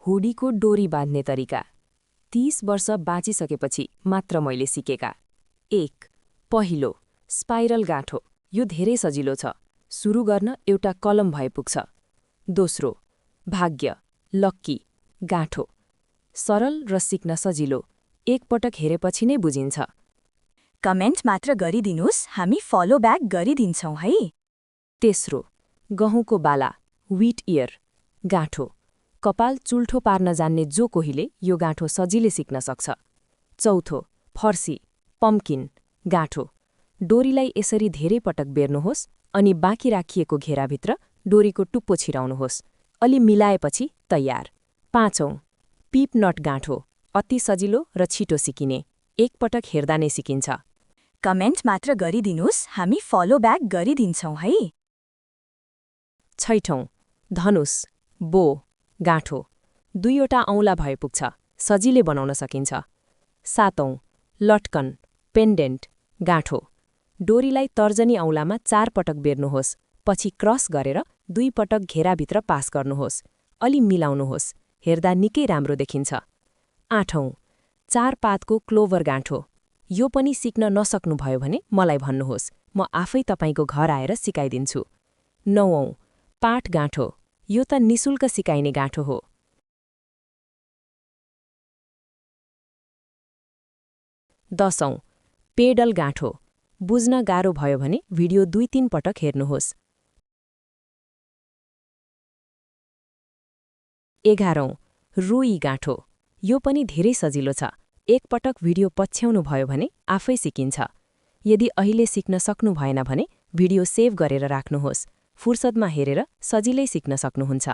हुडीको डोरी बाँध्ने तरिका 30 वर्ष बाँचिसकेपछि मात्र मैले सिकेका। 1. पहिलो, स्पाइरल गाँठो। यो धेरै सजिलो छ। सुरु गर्न एउटा कलम भए पुग्छ। दोस्रो, भाग्य, लक्की, गाँठो। सरल र सिक्न सजिलो, एकपटक हेरेपछि नै बुझिन्छ। कमेन्ट मात्र गरिदिनुस्, हामी फलो ब्याक गरिदिन्छौँ है। तेस्रो, गहुँको बाला, व्हीट इयर, गाँठो। कपाल चुल्ठो पार्न जान्ने जो कोहीले यो गाँठो सजिलै सिक्न सक्छ। चौथो, फर्सी, पम्किन, गाँठो। डोरीलाई यसरी धेरै पटक बेर्नुहोस् अनि बाँकी राखिएको घेराभित्र डोरीको टुप्पो छिराउनुहोस्। अलि मिलाएपछि तयार। पाँचौं, पीप नट गाँठो। अति सजिलो र छिटो सिकिने, एकपटक हेर्दा नै सिकिन्छ। कमेन्ट मात्र गरिदिनुस्, हामी फलो ब्याक गरिदिन्छौँ है। छैठौं, धनुष, बो, गाँठो। 2वटा औँला भए पुग्छ, सजिलै बनाउन सकिन्छ। सातौं, लटकन, पेन्डेन्ट, गाँठो। डोरीलाई तर्जनी औँलामा 4 पटक बेर्नुहोस्, पछि क्रस गरेर 2 पटक घेराभित्र पास गर्नुहोस्। अलि मिलाउनुहोस्, हेर्दा निकै राम्रो देखिन्छ। आठौं, 4 पातको क्लोभर गाँठो। यो पनि सिक्न नसक्नुभयो भने मलाई भन्नुहोस्, म आफै तपाईको घर आएर सिकाइदिन्छु। 9औं, पाठ गाँठो। यो त निशुल्क सिकाइने गाँठो हो। 10औं, पेडल गाँठो। बुझ्न गाह्रो भयो भने भिडियो 2-3 पटक हेर्नुहोस्। 11औं, रुई गाँठो। यो पनि धेरै सजिलो छ। एकपटक भिडियो पछ्याउनु भयो भने आफै सिकिन्छ। यदि अहिले सिक्न सक्नु भएन भने भिडियो सेभ गरेर राख्नुहोस्। फुर्सदमा हेरेर सजिलै सिक्न सक्नुहुन्छ।